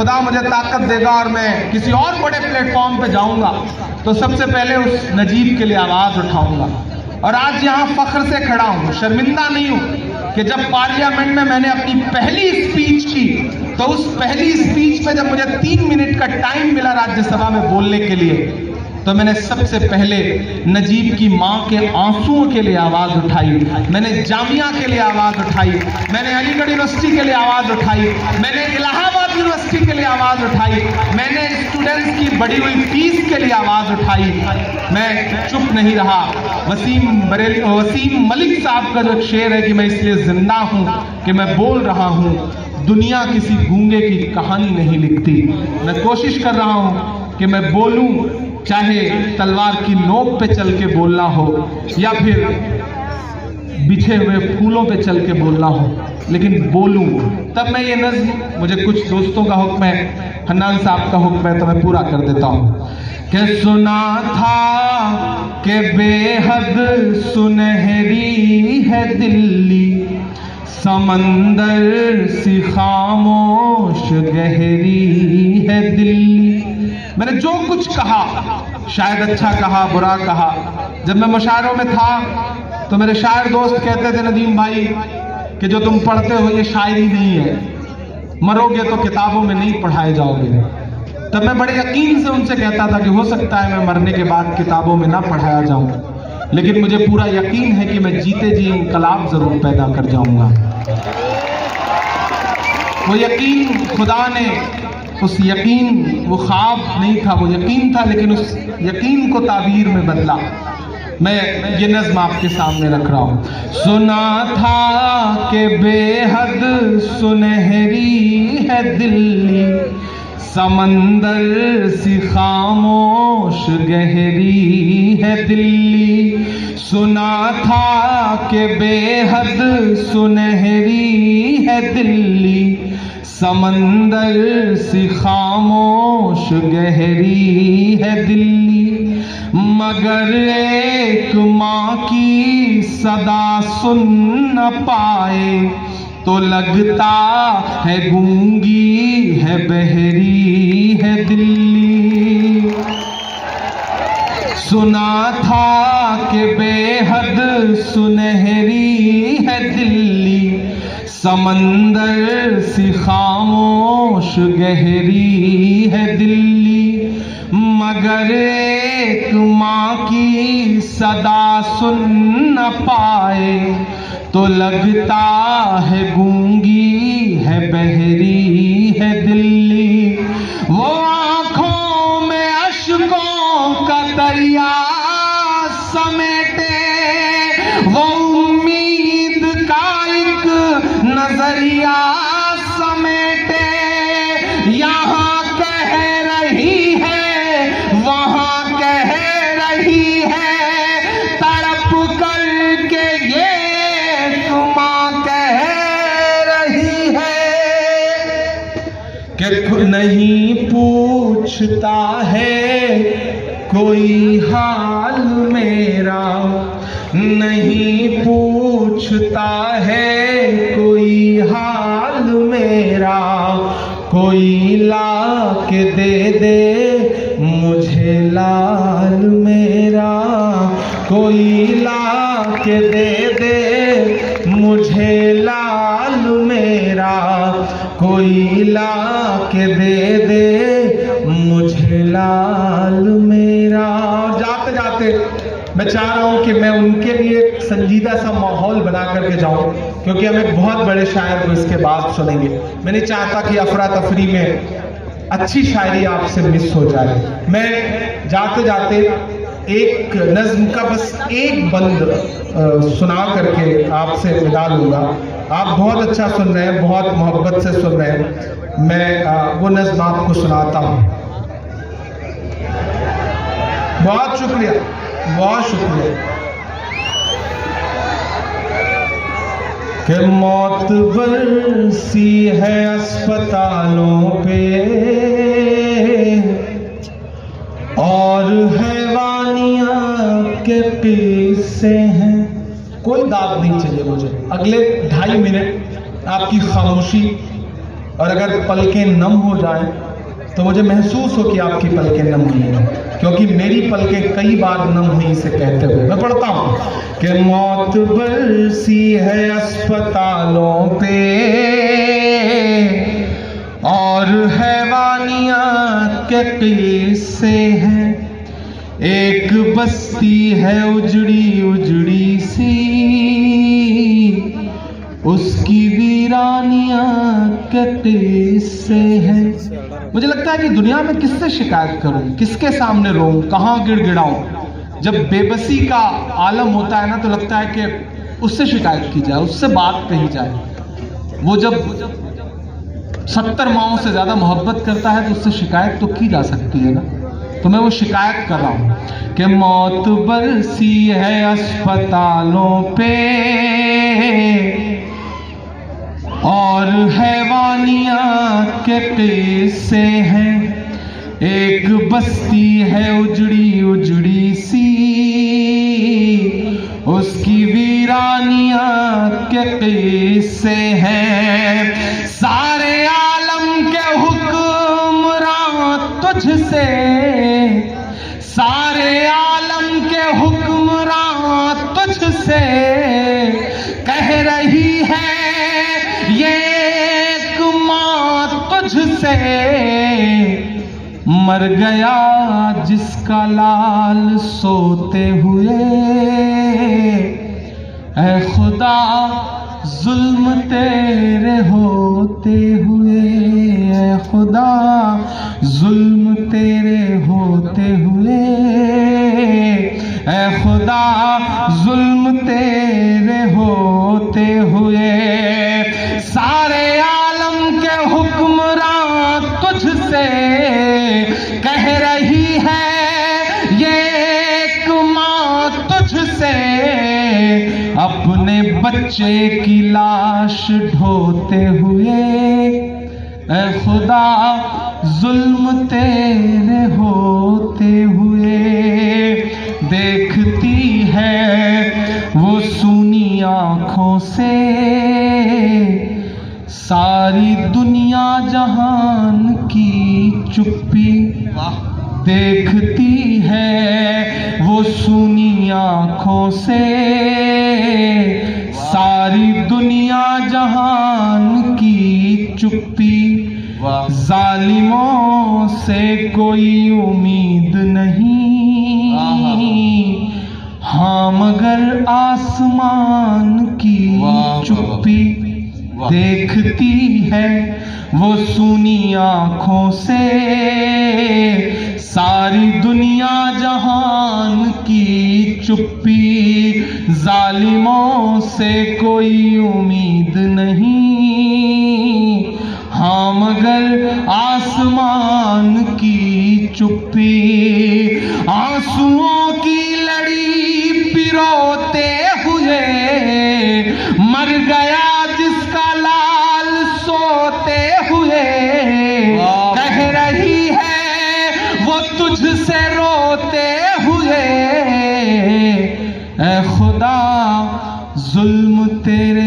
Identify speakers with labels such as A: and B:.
A: खुदा मुझे ताकत देगा और मैं किसी और बड़े प्लेटफॉर्म पे जाऊंगा तो सबसे पहले उस नजीब के लिए आवाज उठाऊंगा। और आज यहाँ फख्र से खड़ा हूँ, शर्मिंदा नहीं हूँ कि जब पार्लियामेंट में मैंने अपनी पहली स्पीच की तो उस पहली स्पीच पे जब मुझे 3 मिनट का टाइम मिला राज्यसभा में बोलने के लिए तो मैंने सबसे पहले नजीब की माँ के आंसुओं के लिए आवाज उठाई, मैंने जामिया के लिए आवाज उठाई, मैंने अलीगढ़ यूनिवर्सिटी के लिए आवाज उठाई, मैंने इलाहाबाद यूनिवर्सिटी के लिए आवाज उठाई, मैंने स्टूडेंट्स की बढ़ी हुई फीस के लिए आवाज उठाई। मैं चुप नहीं रहा। वसीम मलिक साहब का जो शेर है कि मैं इसलिए जिंदा हूँ कि मैं बोल रहा हूँ, दुनिया किसी गूंगे की कहानी नहीं लिखती। मैं कोशिश कर रहा हूँ कि मैं बोलूं, चाहे तलवार की नोक पे चल के बोलना हो या फिर बिछे हुए फूलों पे चल के बोलना हो, लेकिन बोलूं। तब मैं ये नज़्म, मुझे कुछ दोस्तों का हुक्म है, हन्नान साहब का हुक्म है, तो मैं पूरा कर देता हूँ कि सुना था कि बेहद सुनहरी है दिल्ली, समंदर सी खामोश गहरी है दिल्ली। मैंने जो कुछ कहा, शायद अच्छा कहा, बुरा कहा। जब मैं मुशायरों में था तो मेरे शायर दोस्त कहते थे, नदीम भाई कि जो तुम पढ़ते हो ये शायरी नहीं है, मरोगे तो किताबों में नहीं पढ़ाए जाओगे। तब मैं बड़े यकीन से उनसे कहता था कि हो सकता है मैं मरने के बाद किताबों में ना पढ़ाया जाऊं, लेकिन मुझे पूरा यकीन है कि मैं जीते जी इंकलाब जरूर पैदा कर जाऊंगा। वो यकीन खुदा ने, उस यकीन, वो ख्वाब नहीं था, वो यकीन था, लेकिन उस यकीन को ताबीर में बदला। मैं ये नज़्म आपके सामने रख रहा हूँ। सुना था कि बेहद सुनहरी है दिल्ली, समंदर सी खामोश गहरी है दिल्ली। सुना था कि बेहद सुनहरी है दिल्ली, समंदर सी खामोश गहरी है दिल्ली। मगर एक माँ की सदा सुन न पाए तो लगता है गूंगी है, बहरी है दिल्ली। सुना था कि बेहद सुनहरी है दिल्ली, समंदर सी खामोश गहरी है दिल्ली। मगर एक माँ की सदा सुन न पाए तो लगता है गूंगी है, बहरी है दिल्ली। वो आंखों में अश्कों का दरिया समेटे, वो उम्मीद का एक नजरिया समेटे। यहाँ कह रही है, वहाँ कह रही है, तड़प करके ये कि नहीं पूछता है कोई हाल मेरा, नहीं पूछता है कोई हाल मेरा। कोई ला के दे मुझे लाल मेरा, कोई ला के दे मुझे लाल मेरा, कोई ला के दे मुझे लाल मेरा। जाते जाते मैं चाह रहा हूं कि मैं उनके लिए एक संजीदा सा माहौल बना करके जाऊं, क्योंकि हम एक बहुत बड़े शायर को इसके बाद सुनेंगे। मैं नहीं चाहता कि अफरा तफरी में अच्छी शायरी आपसे मिस हो जाए। मैं जाते जाते एक नज्म का बस एक बंद सुना करके आपसे विदा लूंगा। आप बहुत अच्छा सुन रहे हैं, बहुत मोहब्बत से सुन रहे हैं। मैं वो नज्म आपको सुनाता हूँ। बहुत शुक्रिया, बहुत शुक्रिया। कि मौत बरसी है अस्पतालों पे और हैवानियां के किस्से हैं। कोई दाद नहीं चाहिए मुझे। अगले 2.5 मिनट आपकी खामोशी और अगर पलकें नम हो जाए तो मुझे महसूस हो कि आपकी पलकें नम हुई हैं, क्योंकि मेरी पलकें कई बार नम हुई इसे कहते हुए। मैं पढ़ता हूं कि मौत बरसी है अस्पतालों पे और हैवानियात के किस्से हैं, एक बस्ती है उजड़ी उजड़ी सी, उसकी वीरानियां के किस्से हैं। मुझे लगता है कि दुनिया में किससे शिकायत करूं, किसके सामने रोऊं, कहां गिड़गिड़ाऊं। जब बेबसी का आलम होता है ना तो लगता है कि उससे शिकायत की जाए, उससे बात कही जाए। वो जब 70 माओं से ज्यादा मोहब्बत करता है तो उससे शिकायत तो की जा सकती है ना। तो मैं वो शिकायत कर रहा हूं कि मौत बरसी है अस्पतालों पे और हैवानियात के किस्से हैं, एक बस्ती है उजड़ी उजड़ी सी, उसकी वीरानियात के किस्से हैं। सारे आलम के हुक्मरान तुझसे, सारे आलम के हुक्मरान तुझसे कह रही है ये एक माँ तुझसे, मर गया जिसका लाल सोते हुए, ऐ खुदा जुल्म तेरे होते हुए, ऐ खुदा जुल्म तेरे होते हुए, ऐ खुदा जुल्म तेरे होते हुए। सारे आलम के हुक्मरान तुझसे कह रही है ये एक माँ तुझसे, अपने बच्चे की लाश ढोते हुए, ऐ खुदा जुल्म तेरे होते हुए। देखती है वो सूनी आंखों से सारी दुनिया जहान की चुप्पी, देखती है वो सूनी आंखों से सारी दुनिया जहान की चुप्पी। जालिमों से कोई उम्मीद नहीं, हाँ मगर आसमान की चुप्पी। देखती है वो सूनी आंखों से सारी दुनिया जहान की चुप्पी। जालिमों से कोई उम्मीद नहीं, हाँ मगर आसमान की चुप्पी। आंसुओं की लड़ी पिरोते हुए मर गया जिसका लाल सोते हुए, कह रही है वो तुझसे रोते हुए, ऐ खुदा जुल्म तेरे